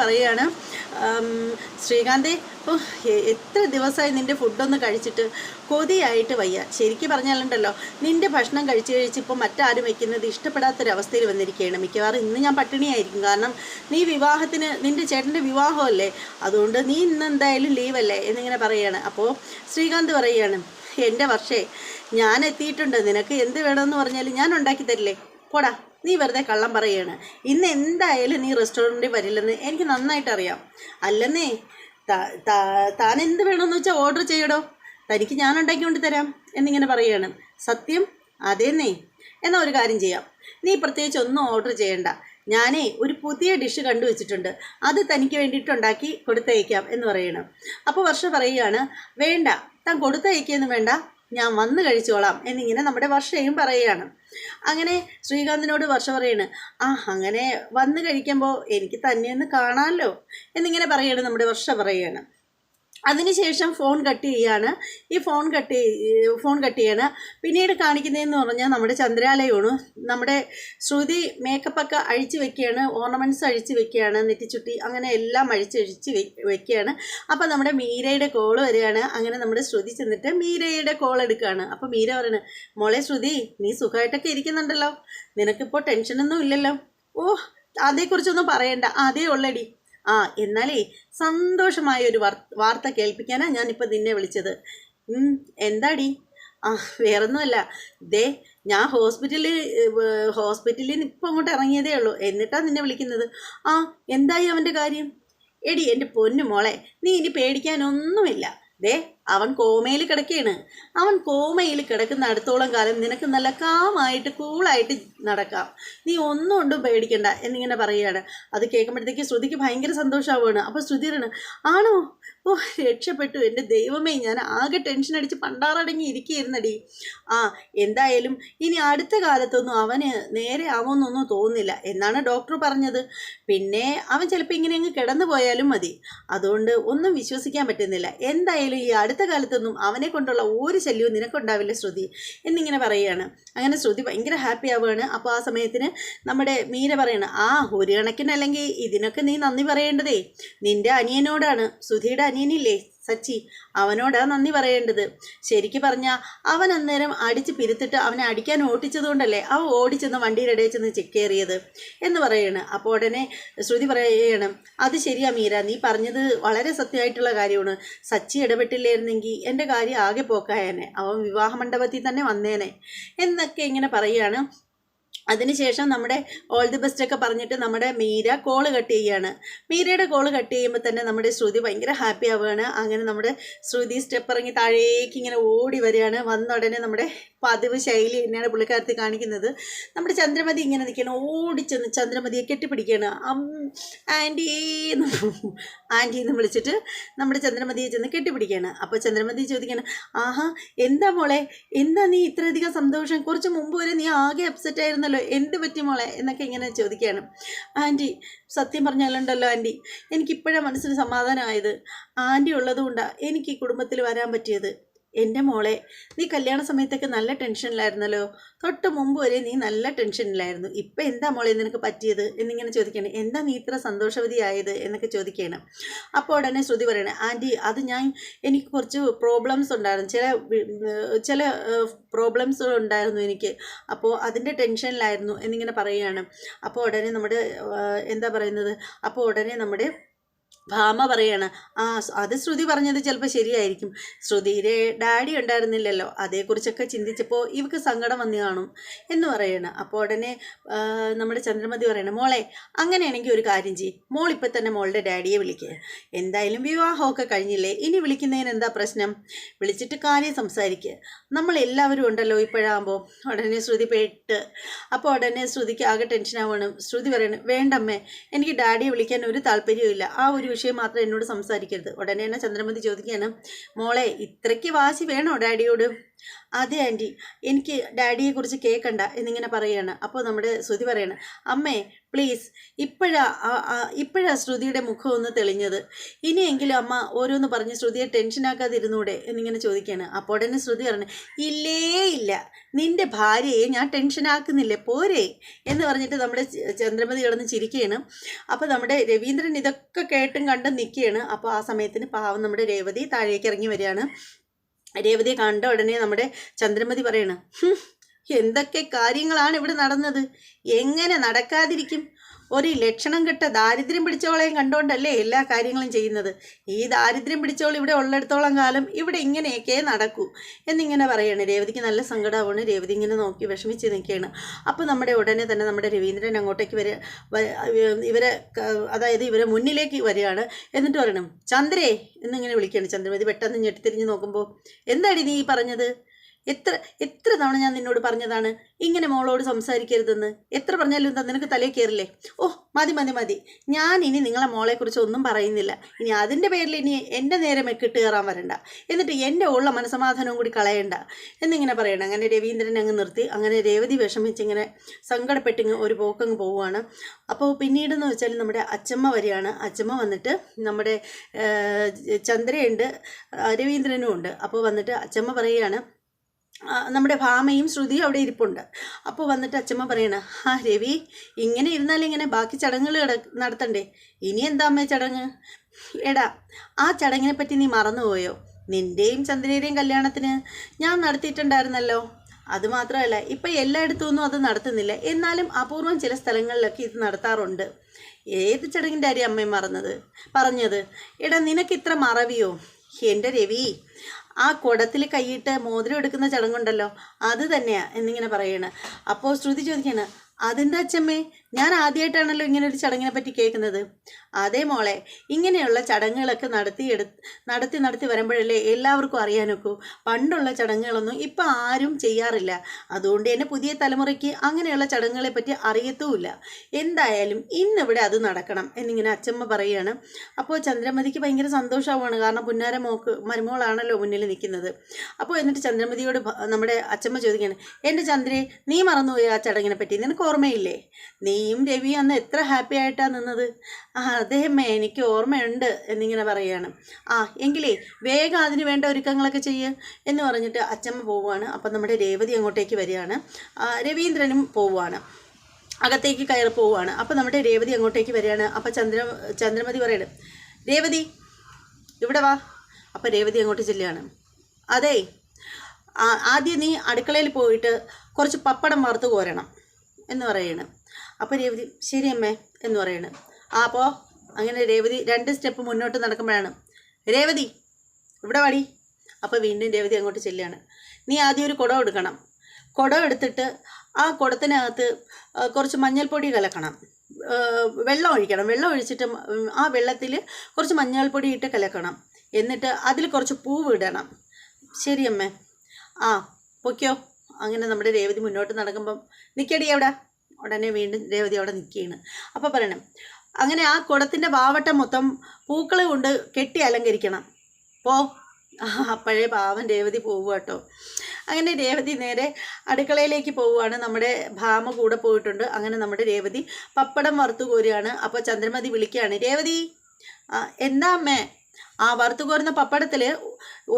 പറയുകയാണ്, ശ്രീകാന്തേ, എത്ര ദിവസമായി നിൻ്റെ ഫുഡൊന്ന് കഴിച്ചിട്ട് കൊതിയായിട്ട് വയ്യ. ശരിക്കും പറഞ്ഞാലുണ്ടല്ലോ, നിൻ്റെ ഭക്ഷണം കഴിച്ച് ഇപ്പോൾ മറ്റാരും വയ്ക്കുന്നത് ഇഷ്ടപ്പെടാത്തൊരവസ്ഥയിൽ വന്നിരിക്കുകയാണ്. മിക്കവാറും ഇന്ന് ഞാൻ പട്ടിണിയായിരിക്കും, കാരണം നിൻ്റെ ചേട്ടൻ്റെ വിവാഹമല്ലേ, അതുകൊണ്ട് നീ ഇന്ന് എന്തായാലും ലീവല്ലേ എന്നിങ്ങനെ പറയുകയാണ്. അപ്പോൾ ശ്രീകാന്ത് പറയുകയാണ്, എൻ്റെ വർഷേ, ഞാൻ എത്തിയിട്ടുണ്ട്, നിനക്ക് എന്ത് വേണമെന്ന് പറഞ്ഞാലും ഞാൻ ഉണ്ടാക്കി തരില്ലേ, പോടാ, നീ വെറുതെ കള്ളം പറയുകയാണ്. ഇന്ന് എന്തായാലും നീ റെസ്റ്റോറൻറ്റിൽ വരില്ലെന്ന് എനിക്ക് നന്നായിട്ട് അറിയാം. അല്ലെന്നേ, താൻ എന്ത് വേണമെന്ന് വെച്ചാൽ ഓർഡർ ചെയ്യടോ, തനിക്ക് ഞാൻ ഉണ്ടാക്കിക്കൊണ്ട് തരാം എന്നിങ്ങനെ പറയുകയാണ്. സത്യം? അതേന്നേ, എന്നാൽ ഒരു കാര്യം ചെയ്യാം, നീ പ്രത്യേകിച്ച് ഒന്നും ഓർഡർ ചെയ്യണ്ട, ഞാനേ ഒരു പുതിയ ഡിഷ് കണ്ടുവച്ചിട്ടുണ്ട്, അത് തനിക്ക് വേണ്ടിയിട്ട് ഉണ്ടാക്കി കൊടുത്തയക്കാം എന്ന് പറയണം. അപ്പോൾ വർഷ പറയുകയാണ്, വേണ്ട, താൻ കൊടുത്തയക്കുകയൊന്നും വേണ്ട, ഞാൻ വന്ന് കഴിച്ചോളാം എന്നിങ്ങനെ നമ്മുടെ വർഷയും പറയുകയാണ്. അങ്ങനെ ശ്രീകാന്തിനോട് വർഷ പറയാണ്, അങ്ങനെ വന്ന് കഴിക്കുമ്പോൾ എനിക്ക് തന്നെ ഒന്ന് കാണാമല്ലോ എന്നിങ്ങനെ പറയുകയാണ് നമ്മുടെ വർഷ പറയുകയാണ്. അതിനുശേഷം ഫോൺ കട്ട് ചെയ്യാണ്. പിന്നീട് കാണിക്കുന്നതെന്ന് പറഞ്ഞാൽ നമ്മുടെ ചന്ദ്രാലയമാണ്. നമ്മുടെ ശ്രുതി മേക്കപ്പൊക്കെ അഴിച്ച് വെക്കുകയാണ്, ഓർണമെൻറ്റ്സ് അഴിച്ച് വെക്കുകയാണ്, നെറ്റിച്ചുട്ടി അങ്ങനെ എല്ലാം അഴിച്ച് വെക്കുകയാണ്. അപ്പോൾ നമ്മുടെ മീരയുടെ കോള് വരികയാണ്. അങ്ങനെ നമ്മുടെ ശ്രുതി ചെന്നിട്ട് മീരയുടെ കോൾ എടുക്കുകയാണ്. അപ്പോൾ മീര പറയണ്, മോളെ ശ്രുതി, നീ സുഖമായിട്ടൊക്കെ ഇരിക്കുന്നുണ്ടല്ലോ, നിനക്കിപ്പോൾ ടെൻഷനൊന്നും ഇല്ലല്ലോ. അതേക്കുറിച്ചൊന്നും പറയണ്ട, അതേ ഉള്ളടി. എന്നാലേ സന്തോഷമായ ഒരു വാർത്ത കേൾപ്പിക്കാനാണ് ഞാനിപ്പോൾ നിന്നെ വിളിച്ചത്. എന്താടി? വേറൊന്നുമല്ല, ഞാൻ ഹോസ്പിറ്റലിൽ നിന്ന് ഇപ്പം അങ്ങോട്ട് ഇറങ്ങിയതേ ഉള്ളൂ, എന്നിട്ടാണ് നിന്നെ വിളിക്കുന്നത്. എന്തായി അവൻ്റെ കാര്യം? എടി എൻ്റെ പൊന്നു മോളെ, നീ ഇനി പേടിക്കാനൊന്നുമില്ല. അവൻ കോമയിൽ കിടക്കുകയാണ്. അവൻ കോമയിൽ കിടക്കുന്ന അടുത്തോളം കാലം നിനക്ക് നല്ല കാമായിട്ട് കൂളായിട്ട് നടക്കാം, നീ ഒന്നും കൊണ്ടും പേടിക്കണ്ട എന്നിങ്ങനെ പറയുകയാണ്. അത് കേൾക്കുമ്പോഴത്തേക്ക് ശ്രുതിക്ക് ഭയങ്കര സന്തോഷമാവുകയാണ്. അപ്പോൾ ശ്രുതിയാണ്, ആണോ, രക്ഷപ്പെട്ടു, എൻ്റെ ദൈവമേ, ഞാൻ ആകെ ടെൻഷൻ അടിച്ച് പണ്ടാറടങ്ങി ഇരിക്കുകയായിരുന്നടി. എന്തായാലും ഇനി അടുത്ത കാലത്തൊന്നും അവന് നേരെ ആവുമെന്നൊന്നും തോന്നുന്നില്ല എന്നാണ് ഡോക്ടർ പറഞ്ഞത്. പിന്നെ അവൻ ചിലപ്പോൾ ഇങ്ങനെ അങ്ങ് കിടന്നു പോയാലും മതി, അതുകൊണ്ട് ഒന്നും വിശ്വസിക്കാൻ പറ്റുന്നില്ല. എന്തായാലും ഈ അടുത്ത കാലത്തൊന്നും അവനെ കൊണ്ടുള്ള ഒരു ശല്യവും നിനക്കുണ്ടാവില്ല ശ്രുതി എന്നിങ്ങനെ പറയുകയാണ്. അങ്ങനെ ശ്രുതി ഭയങ്കര ഹാപ്പി ആവുകയാണ്. അപ്പോൾ ആ സമയത്തിന് നമ്മുടെ മീര പറയണം, ഒരു കണക്കിനല്ലെങ്കിൽ ഇതിനൊക്കെ നീ നന്ദി പറയേണ്ടതേ നിൻ്റെ അനിയനോടാണ്, ശ്രുതിയുടെ അനിയനില്ലേ സച്ചി, അവനോടാ നന്ദി പറയേണ്ടത്. ശരിക്കും പറഞ്ഞാൽ അവൻ അന്നേരം അടിച്ച് പിരുത്തിട്ട് അവനെ അടിക്കാൻ ഓടിച്ചതുകൊണ്ടല്ലേ അവൻ ഓടിച്ചെന്ന് വണ്ടിയുടെ ഇടയിൽ ചെന്ന് ചെക്കേറിയത് എന്ന് പറയാണ്. അപ്പോൾ ഉടനെ ശ്രുതി പറയണം, അത് ശരിയാ മീര, നീ പറഞ്ഞത് വളരെ സത്യമായിട്ടുള്ള കാര്യമാണ്. സച്ചി ഇടപെട്ടില്ലായിരുന്നെങ്കിൽ എൻ്റെ കാര്യം ആകെ പോക്കായേനെ, അവൻ വിവാഹ മണ്ഡപത്തിൽ തന്നെ വന്നേനെ എന്നൊക്കെ ഇങ്ങനെ പറയുകയാണ്. അതിനുശേഷം നമ്മുടെ ഓൾ ദി ബെസ്റ്റ് ഒക്കെ പറഞ്ഞിട്ട് നമ്മുടെ മീര കോള് കട്ട് ചെയ്യുകയാണ്. മീരയുടെ കോള് കട്ട് ചെയ്യുമ്പോൾ തന്നെ നമ്മുടെ ശ്രുതി ഭയങ്കര ഹാപ്പി ആവുകയാണ്. അങ്ങനെ നമ്മുടെ ശ്രുതി സ്റ്റെപ്പ് ഇറങ്ങി താഴേക്ക് ഇങ്ങനെ ഓടി വരികയാണ്. വന്ന ഉടനെ നമ്മുടെ പതിവ് ശൈലി തന്നെയാണ് പുള്ളിക്കാരത്തി കാണിക്കുന്നത്. നമ്മുടെ ചന്ദ്രമതി ഇങ്ങനെ നിൽക്കുകയാണ്. ഓടിച്ചെന്ന് ചന്ദ്രമതിയെ കെട്ടിപ്പിടിക്കുകയാണ്. ആൻറ്റി എന്ന് വിളിച്ചിട്ട് നമ്മുടെ ചന്ദ്രമതിയെ ചെന്ന് കെട്ടിപ്പിടിക്കുകയാണ്. അപ്പോൾ ചന്ദ്രമതി ചോദിക്കുകയാണ്, ആഹാ എന്താ മോളെ, എന്താ നീ ഇത്രയധികം സന്തോഷം? കുറച്ച് മുമ്പ് വരെ നീ ആകെ അപ്സെറ്റ് ആയിരുന്നല്ലോ, എന്ത് പറ്റി മോളെ എന്നൊക്കെ ഇങ്ങനെ ചോദിക്കുകയാണ്. ആൻറ്റി സത്യം പറഞ്ഞാലുണ്ടല്ലോ ആൻറ്റി, എനിക്കിപ്പോഴാണ് മനസ്സിന് സമാധാനമായത്. ആൻറ്റി ഉള്ളതുകൊണ്ടാണ് എനിക്ക് ഈ കുടുംബത്തിൽ വരാൻ പറ്റിയത്. എൻ്റെ മോളെ, നീ കല്യാണ സമയത്തൊക്കെ നല്ല ടെൻഷനിലായിരുന്നല്ലോ, തൊട്ട് മുമ്പ് വരെ നീ നല്ല ടെൻഷനിലായിരുന്നു. ഇപ്പം എന്താ മോളെ നിനക്ക് പറ്റിയത് എന്നിങ്ങനെ ചോദിക്കുകയാണ്. എന്താ നീ ഇത്ര സന്തോഷവതിയായത് എന്നൊക്കെ ചോദിക്കുകയാണ്. അപ്പോൾ ഉടനെ ശ്രുതി പറയണേ, ആൻറ്റി അത് എനിക്ക് കുറച്ച് പ്രോബ്ലംസ് ഉണ്ടായിരുന്നു, ചില പ്രോബ്ലംസ് ഉണ്ടായിരുന്നു എനിക്ക്, അപ്പോൾ അതിൻ്റെ ടെൻഷനിലായിരുന്നു എന്നിങ്ങനെ പറയുകയാണ്. അപ്പോൾ ഉടനെ നമ്മുടെ ഭാമ പറയാണ്, അത് ശ്രുതി പറഞ്ഞത് ചിലപ്പോൾ ശരിയായിരിക്കും. ശ്രുതിയുടെ ഡാഡി ഉണ്ടായിരുന്നില്ലല്ലോ, അതേക്കുറിച്ചൊക്കെ ചിന്തിച്ചപ്പോൾ ഇവക്ക് സങ്കടം വന്നു കാണും എന്ന് പറയണം. അപ്പോൾ ഉടനെ നമ്മുടെ ചന്ദ്രമതി പറയണം, മോളെ അങ്ങനെയാണെങ്കിൽ ഒരു കാര്യം ചെയ്യും, മോളിപ്പോൾ തന്നെ മോളുടെ ഡാഡിയെ വിളിക്കുക. എന്തായാലും വിവാഹമൊക്കെ കഴിഞ്ഞില്ലേ, ഇനി വിളിക്കുന്നതിന് എന്താ പ്രശ്നം? വിളിച്ചിട്ട് കാര്യം സംസാരിക്കുക, നമ്മളെല്ലാവരും ഉണ്ടല്ലോ ഇപ്പോഴാകുമ്പോൾ. ഉടനെ ശ്രുതി പെട്ട്. അപ്പോൾ ഉടനെ ശ്രുതിക്ക് ആകെ ടെൻഷനാവണം. ശ്രുതി പറയണം, വേണ്ടമ്മേ, എനിക്ക് ഡാഡിയെ വിളിക്കാൻ ഒരു താല്പര്യമില്ല, ആ ഒരു വിഷയം മാത്രം എന്നോട് സംസാരിക്കരുത്. ഉടനെ തന്നെ ചന്ദ്രമതി ചോദിക്കുകയാണ്, മോളെ ഇത്രയ്ക്ക് വാശി വേണോ ഡാഡിയോട്? അതെ ആൻറ്റി, എനിക്ക് ഡാഡിയെക്കുറിച്ച് കേൾക്കണ്ട എന്നിങ്ങനെ പറയുകയാണ്. അപ്പോൾ നമ്മുടെ ശ്രുതി പറയാണ്, അമ്മേ പ്ലീസ്, ഇപ്പോഴാ ശ്രുതിയുടെ മുഖം ഒന്ന് തെളിഞ്ഞത്, ഇനിയെങ്കിലും അമ്മ ഓരോന്ന് പറഞ്ഞ് ശ്രുതിയെ ടെൻഷനാക്കാതിരുന്നൂടെ എന്നിങ്ങനെ ചോദിക്കുകയാണ്. അപ്പോൾ ഉടനെ ശ്രുതി പറഞ്ഞു, ഇല്ല, നിൻ്റെ ഭാര്യയെ ഞാൻ ടെൻഷനാക്കുന്നില്ലേ, പോരെ എന്ന് പറഞ്ഞിട്ട് നമ്മുടെ ചന്ദ്രമതി കിടന്ന് ചിരിക്കുകയാണ്. അപ്പോൾ നമ്മുടെ രവീന്ദ്രൻ ഇതൊക്കെ കേട്ടും കണ്ടും നിൽക്കുകയാണ്. അപ്പോൾ ആ സമയത്തിന് പാവം നമ്മുടെ രേവതി താഴേക്ക് ഇറങ്ങി വരികയാണ്. രേവതിയെ കണ്ട ഉടനെ നമ്മുടെ ചന്ദ്രമതി പറയണം, എന്തൊക്കെ കാര്യങ്ങളാണ് ഇവിടെ നടന്നത്, എങ്ങനെ നടക്കാതിരിക്കും? ഒരു ലക്ഷണം കെട്ട ദാരിദ്ര്യം പിടിച്ചോളെയും കണ്ടോണ്ടല്ലേ എല്ലാ കാര്യങ്ങളും ചെയ്യുന്നത്. ഈ ദാരിദ്ര്യം പിടിച്ചോൾ ഇവിടെ ഉള്ളിടത്തോളം കാലം ഇവിടെ ഇങ്ങനെയൊക്കെ നടക്കൂ എന്നിങ്ങനെ പറയാണ്. രേവതിക്ക് നല്ല സങ്കടമാണ്. രേവതി ഇങ്ങനെ നോക്കി വിഷമിച്ച് നിൽക്കുകയാണ്. അപ്പോൾ ഉടനെ തന്നെ നമ്മുടെ രവീന്ദ്രൻ അങ്ങോട്ടേക്ക് ഇവരെ മുന്നിലേക്ക് വരികയാണ്. എന്നിട്ട് പറയണം, ചന്ദ്രേ എന്നിങ്ങനെ വിളിക്കുകയാണ്. ചന്ദ്രമതി പെട്ടെന്ന് ഞെട്ടിത്തിരിഞ്ഞ് നോക്കുമ്പോൾ, എന്താടി നീ പറഞ്ഞത്? എത്ര തവണ ഞാൻ നിന്നോട് പറഞ്ഞതാണ് ഇങ്ങനെ മോളോട് സംസാരിക്കരുതെന്ന്? എത്ര പറഞ്ഞാലും എന്താ നിനക്ക് തലയിൽ കയറില്ലേ? ഓ മതി, ഞാൻ ഇനി നിങ്ങളെ മോളെക്കുറിച്ച് ഒന്നും പറയുന്നില്ല. ഇനി അതിൻ്റെ പേരിൽ ഇനി എൻ്റെ നേരെ മെക്കിട്ട് കയറാൻ വരണ്ട, എന്നിട്ട് എൻ്റെ ഉള്ള മനസമാധാനവും കൂടി കളയണ്ട എന്നിങ്ങനെ പറയണം. അങ്ങനെ രവീന്ദ്രൻ അങ്ങ് നിർത്തി. അങ്ങനെ രേവതി വിഷമിച്ചിങ്ങനെ സങ്കടപ്പെട്ടിങ്ങ് ഒരു പോക്കങ്ങ് പോവുകയാണ്. അപ്പോൾ പിന്നീടെന്ന് വെച്ചാൽ നമ്മുടെ അച്ചമ്മ വരികയാണ്. അച്ചമ്മ വന്നിട്ട് നമ്മുടെ ചന്ദ്രയുണ്ട്, രവീന്ദ്രനും ഉണ്ട്. അപ്പോൾ വന്നിട്ട് അച്ചമ്മ പറയുകയാണ്, നമ്മുടെ ഭാമയും ശ്രുതിയും അവിടെ ഇരിപ്പുണ്ട്. അപ്പോൾ വന്നിട്ട് അച്ചമ്മ പറയണ, രവി ഇങ്ങനെ ഇരുന്നാൽ ഇങ്ങനെ ബാക്കി ചടങ്ങുകൾ നടത്തണ്ടേ? ഇനി എന്താ അമ്മേ ചടങ്ങ്? എടാ ആ ചടങ്ങിനെ പറ്റി നീ മറന്നുപോയോ? നിൻ്റെയും ചന്ദ്രയുടെയും കല്യാണത്തിന് ഞാൻ നടത്തിയിട്ടുണ്ടായിരുന്നല്ലോ. അതുമാത്രമല്ല ഇപ്പം എല്ലായിടത്തുനിന്നും അത് നടത്തുന്നില്ല, എന്നാലും അപൂർവം ചില സ്ഥലങ്ങളിലൊക്കെ ഇത് നടത്താറുണ്ട്. ഏത് ചടങ്ങിൻ്റെ കാര്യം അമ്മയും പറഞ്ഞത്? എടാ നിനക്കിത്ര മറവിയോ? എൻ്റെ രവി, ആ കുടത്തിൽ കൈയിട്ട് മോതിരം എടുക്കുന്ന ചടങ്ങുണ്ടല്ലോ, അത് തന്നെയാ എന്നിങ്ങനെ പറയണ. അപ്പോൾ ശ്രുതി ചോദിക്കുകയാണ്, അതെന്താ അച്ചമ്മേ, ഞാൻ ആദ്യമായിട്ടാണല്ലോ ഇങ്ങനെ ഒരു ചടങ്ങിനെ പറ്റി കേൾക്കുന്നത്. അതേ മോളെ, ഇങ്ങനെയുള്ള ചടങ്ങുകളൊക്കെ നടത്തി വരുമ്പോഴല്ലേ എല്ലാവർക്കും അറിയാനൊക്കൂ. പണ്ടുള്ള ചടങ്ങുകളൊന്നും ഇപ്പം ആരും ചെയ്യാറില്ല. അതുകൊണ്ട് തന്നെ പുതിയ തലമുറയ്ക്ക് അങ്ങനെയുള്ള ചടങ്ങുകളെ പറ്റി അറിയത്തുമില്ല. എന്തായാലും ഇന്നിവിടെ അത് നടക്കണം എന്നിങ്ങനെ അച്ചമ്മ പറയുകയാണ്. അപ്പോൾ ചന്ദ്രമതിക്ക് ഭയങ്കര സന്തോഷമാവുകയാണ്. കാരണം പുന്നാര മരുമോളാണല്ലോ മുന്നിൽ നിൽക്കുന്നത്. അപ്പോൾ എന്നിട്ട് ചന്ദ്രമതിയോട് നമ്മുടെ അച്ചമ്മ ചോദിക്കുകയാണ്, എൻ്റെ ചന്ദ്രേ, നീ മറന്നുപോയി ആ ചടങ്ങിനെ പറ്റി? നിനക്ക് ഓർമ്മയില്ലേ? നീയും രവി അന്ന് എത്ര ഹാപ്പി ആയിട്ടാണ് നിന്നത്? അതേ അമ്മേ, എനിക്ക് ഓർമ്മയുണ്ട് എന്നിങ്ങനെ പറയുകയാണ്. എങ്കിലേ വേഗം അതിന് വേണ്ട ഒരുക്കങ്ങളൊക്കെ ചെയ്യുക എന്ന് പറഞ്ഞിട്ട് അച്ചമ്മ പോവുകയാണ്. അപ്പം നമ്മുടെ രേവതി അങ്ങോട്ടേക്ക് വരികയാണ്. രവീന്ദ്രനും പോവുകയാണ്, അകത്തേക്ക് കയറി പോവുകയാണ്. അപ്പം നമ്മുടെ രേവതി അങ്ങോട്ടേക്ക് വരികയാണ്. അപ്പം ചന്ദ്രമതി പറയണം, രേവതി ഇവിടെ വാ. അപ്പം രേവതി അങ്ങോട്ട് ചെല്ലുകയാണ്. അതേ, ആദ്യം നീ അടുക്കളയിൽ പോയിട്ട് കുറച്ച് പപ്പടം വറുത്ത് കോരണം എന്ന് പറയണം. അപ്പോൾ രേവതി ശരി അമ്മേ എന്ന് പറയണം. അപ്പോൾ അങ്ങനെ രേവതി 2 സ്റ്റെപ്പ് മുന്നോട്ട് നടക്കുമ്പോഴാണ്, രേവതി ഇവിടെ വാടി. അപ്പോൾ വീണ്ടും രേവതി അങ്ങോട്ട് ചെല്ലുകയാണ്. നീ ആദ്യം ഒരു കുടം എടുക്കണം, കുടം എടുത്തിട്ട് ആ കുടത്തിനകത്ത് കുറച്ച് മഞ്ഞൾപ്പൊടി കലക്കണം, വെള്ളം ഒഴിക്കണം. വെള്ളം ഒഴിച്ചിട്ട് ആ വെള്ളത്തിൽ കുറച്ച് മഞ്ഞൾപ്പൊടി ഇട്ട് കലക്കണം. എന്നിട്ട് അതിൽ കുറച്ച് പൂവ് ഇടണം. ശരി അമ്മേ, ആ പൊയ്ക്കോ. അങ്ങനെ നമ്മുടെ രേവതി മുന്നോട്ട് നടക്കുമ്പം നിൽക്കടി അവിടെ. ഉടനെ വീണ്ടും രേവതി അവിടെ നിൽക്കുകയാണ്. അപ്പോൾ പറയണം, അങ്ങനെ ആ കുടത്തിൻ്റെ വാവട്ടം മൊത്തം പൂക്കൾ കൊണ്ട് കെട്ടി അലങ്കരിക്കണം. പോ. അപ്പോഴേ പാവം രേവതി പോവുക കേട്ടോ. അങ്ങനെ രേവതി നേരെ അടുക്കളയിലേക്ക് പോവുകയാണ്. നമ്മുടെ ഭാമ കൂടെ പോയിട്ടുണ്ട്. അങ്ങനെ നമ്മുടെ രേവതി പപ്പടം വറുത്തു കോരുകയാണ്. അപ്പോൾ ചന്ദ്രമതി വിളിക്കുകയാണ്, രേവതി എന്താ അമ്മേ? ആ വറുത്തു കോരുന്ന പപ്പടത്തിൽ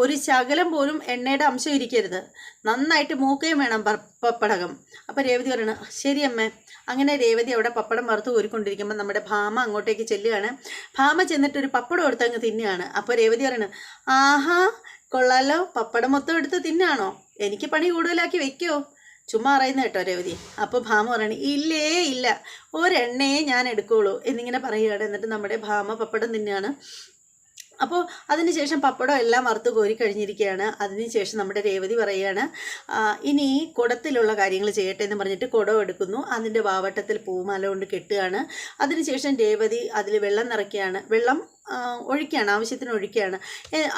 ഒരു ശകലം പോലും എണ്ണയുടെ അംശം ഇരിക്കരുത്, നന്നായിട്ട് മൂക്കുകയും വേണം പപ്പടകം. അപ്പോൾ രേവതി പറയണം, ശരി അമ്മേ. അങ്ങനെ രേവതി അവിടെ പപ്പടം വറുത്ത് കോരിക്കൊണ്ടിരിക്കുമ്പോൾ നമ്മുടെ ഭാമ അങ്ങോട്ടേക്ക് ചെല്ലുകയാണ്. ഭാമ ചെന്നിട്ടൊരു പപ്പടം എടുത്ത് അങ്ങ് തിന്നുകയാണ്. അപ്പോൾ രേവതി പറയണം, ആഹാ കൊള്ളാലോ, പപ്പടം മൊത്തം എടുത്ത് തിന്നാണോ? എനിക്ക് പണി കൂടുതലാക്കി വെക്കോ? ചുമ്മാ അറിയുന്ന കേട്ടോ രേവതി. അപ്പോൾ ഭാമ പറയണ, ഇല്ലേ ഇല്ല, ഒരെണ്ണയെ ഞാൻ എടുക്കുള്ളൂ എന്നിങ്ങനെ പറയുകയാണ്. എന്നിട്ട് നമ്മുടെ ഭാമ പപ്പടം തിന്നുകയാണ്. അപ്പോൾ അതിനുശേഷം പപ്പടം എല്ലാം വറുത്ത് കോരി കഴിഞ്ഞിരിക്കുകയാണ്. അതിനുശേഷം നമ്മുടെ രേവതി പറയുകയാണ്, ഇനി കുടത്തിലുള്ള കാര്യങ്ങൾ ചെയ്യട്ടെ എന്ന് പറഞ്ഞിട്ട് കുടം എടുക്കുന്നു. അതിൻ്റെ വാവട്ടത്തിൽ പൂമാല കൊണ്ട് കെട്ടുകയാണ്. അതിനുശേഷം രേവതി അതിൽ വെള്ളം നിറയ്ക്കുകയാണ്, വെള്ളം ഒഴിക്കുകയാണ്, ആവശ്യത്തിന് ഒഴിക്കുകയാണ്.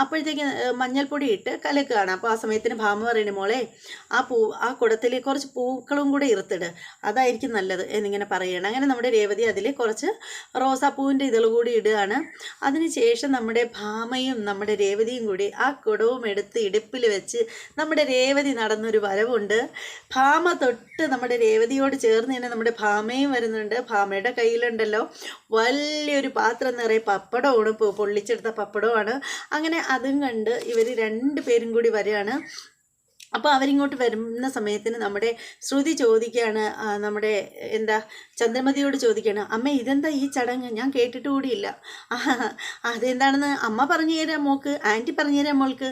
അപ്പോഴത്തേക്ക് മഞ്ഞൾപ്പൊടി ഇട്ട് കലക്കുകയാണ്. അപ്പോൾ ആ സമയത്തിന് ഭാമ പറയുന്നു, മോളെ ആ കുടത്തിൽ കുറച്ച് പൂക്കളും കൂടെ ഇറുത്തിട്, അതായിരിക്കും നല്ലത് എന്നിങ്ങനെ പറയുകയാണ്. അങ്ങനെ നമ്മുടെ രേവതി അതിൽ കുറച്ച് റോസാപ്പൂവിൻ്റെ ഇതൾ കൂടി ഇടുകയാണ്. അതിനുശേഷം നമ്മുടെ ഭാമയും നമ്മുടെ രേവതിയും കൂടി ആ കുടവും എടുത്ത് ഇടുപ്പിൽ വെച്ച് നമ്മുടെ രേവതി നടന്നൊരു വരവുണ്ട്. ഭാമ തൊട്ട് നമ്മുടെ രേവതിയോട് ചേർന്ന് തന്നെ നമ്മുടെ ഭാമയും വരുന്നുണ്ട്. ഭാമയുടെ കയ്യിലുണ്ടല്ലോ വലിയൊരു പാത്രം നിറയെ പപ്പടമാണ്, പൊള്ളിച്ചെടുത്ത പപ്പടമാണ്. അങ്ങനെ അതും കണ്ട് ഇവർ രണ്ടുപേരും കൂടി വരികയാണ്. അപ്പോൾ അവരിങ്ങോട്ട് വരുന്ന സമയത്തിന് നമ്മുടെ ശ്രുതി ചോദിക്കുകയാണ്, നമ്മുടെ ചന്ദ്രമതിയോട് ചോദിക്കുകയാണ്, അമ്മ ഇതെന്താ ഈ ചടങ്ങ്? ഞാൻ കേട്ടിട്ട് കൂടിയില്ല. അതെന്താണെന്ന് അമ്മ പറഞ്ഞു തരാം മോൾക്ക്, ആൻറ്റി പറഞ്ഞു തരാം മോൾക്ക്.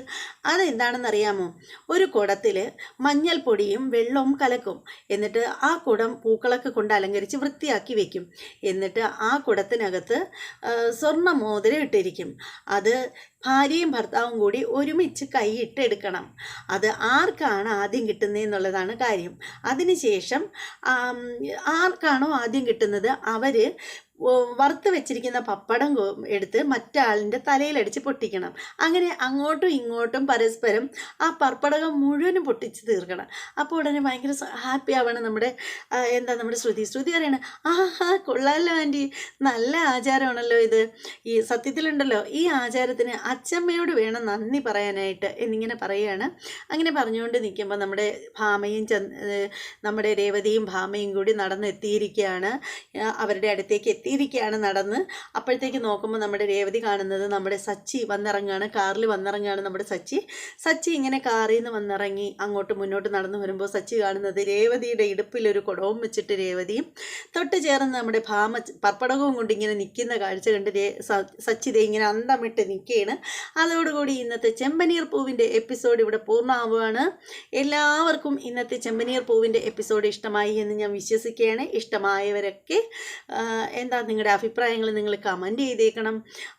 അതെന്താണെന്ന് അറിയാമോ? ഒരു കുടത്തിൽ മഞ്ഞൾപ്പൊടിയും വെള്ളവും കലക്കും. എന്നിട്ട് ആ കുടം പൂക്കളൊക്കെ കൊണ്ട് അലങ്കരിച്ച് വൃത്തിയാക്കി വെക്കും. എന്നിട്ട് ആ കുടത്തിനകത്ത് സ്വർണ്ണ മോതിരം ഇട്ടിരിക്കും. അത് ഭാര്യയും ഭർത്താവും കൂടി ഒരുമിച്ച് കൈയിട്ട് എടുക്കണം. അത് ആർക്കാണ് ആദ്യം കിട്ടുന്നതെന്നുള്ളതാണ് കാര്യം. അതിനുശേഷം ആർക്കാണോ ആദ്യം കിട്ടുന്നത് അവർ വറുത്ത് വെച്ചിരിക്കുന്ന പപ്പടം എടുത്ത് മറ്റാളിൻ്റെ തലയിലടിച്ച് പൊട്ടിക്കണം. അങ്ങനെ അങ്ങോട്ടും ഇങ്ങോട്ടും പരസ്പരം ആ പപ്പടകം മുഴുവനും പൊട്ടിച്ച് തീർക്കണം. അപ്പോൾ ഉടനെ ഭയങ്കര ഹാപ്പി ആവണം നമ്മുടെ നമ്മുടെ ശ്രുതി പറയണം, ആഹാ കൊള്ളാമല്ലോ ആൻറ്റി, നല്ല ആചാരമാണല്ലോ ഇത്. ഈ സത്യത്തിലുണ്ടല്ലോ ഈ ആചാരത്തിന് അച്ചമ്മയോട് വേണം നന്ദി പറയാനായിട്ട് എന്നിങ്ങനെ പറയുകയാണ്. അങ്ങനെ പറഞ്ഞുകൊണ്ട് നിൽക്കുമ്പോൾ നമ്മുടെ ഭാമയും നമ്മുടെ രേവതിയും ഭാമയും കൂടി നടന്നെത്തിയിരിക്കുകയാണ്. അവരുടെ അടുത്തേക്ക് എത്തിയിരിക്കുകയാണ് നടന്ന്. അപ്പോഴത്തേക്ക് നോക്കുമ്പോൾ നമ്മുടെ രേവതി കാണുന്നത് നമ്മുടെ സച്ചി വന്നിറങ്ങുകയാണ്, കാറിൽ വന്നിറങ്ങുകയാണ്. നമ്മുടെ സച്ചി ഇങ്ങനെ കാറിൽ നിന്ന് വന്നിറങ്ങി അങ്ങോട്ട് മുന്നോട്ട് നടന്നു വരുമ്പോൾ സച്ചി കാണുന്നത് രേവതിയുടെ ഇടുപ്പിലൊരു കുടവും വെച്ചിട്ട് രേവതിയും തൊട്ട് ചേർന്ന് നമ്മുടെ ഭാമ പപ്പടകവും കൊണ്ട് ഇങ്ങനെ നിൽക്കുന്ന കാഴ്ച കണ്ട് സച്ചി ഇങ്ങനെ അന്തമിട്ട് നിൽക്കുകയാണ്. അതോടുകൂടി ഇന്നത്തെ ചെമ്പനീർ പൂവിൻ്റെ എപ്പിസോഡ് ഇവിടെ പൂർണ്ണമാവുകയാണ്. എല്ലാവർക്കും ഇന്നത്തെ ചെമ്പനീർ പൂവിൻ്റെ എപ്പിസോഡ് ഇഷ്ടമായി എന്ന് ഞാൻ വിശ്വസിക്കുകയാണ്. ഇഷ്ടമായവരൊക്കെ നിങ്ങളുടെ അഭിപ്രായങ്ങൾ നിങ്ങൾ കമൻറ്റ് ചെയ്തേക്കണം.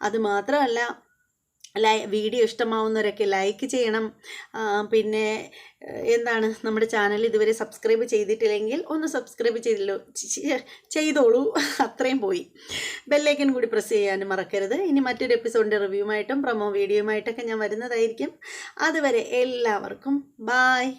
അതുമാത്രമല്ല വീഡിയോ ഇഷ്ടമാവുന്നവരൊക്കെ ലൈക്ക് ചെയ്യണം. പിന്നെ നമ്മുടെ ചാനൽ ഇതുവരെ സബ്സ്ക്രൈബ് ചെയ്തിട്ടില്ലെങ്കിൽ ഒന്ന് സബ്സ്ക്രൈബ് ചെയ്തോളൂ, അത്രയും പോയി. ബെല്ലൈക്കൻ കൂടി പ്രസ് ചെയ്യാനും മറക്കരുത്. ഇനി മറ്റൊരു എപ്പിസോഡിൻ്റെ റിവ്യൂമായിട്ടും പ്രൊമോ വീഡിയോയുമായിട്ടൊക്കെ ഞാൻ വരുന്നതായിരിക്കും. അതുവരെ എല്ലാവർക്കും ബായ്.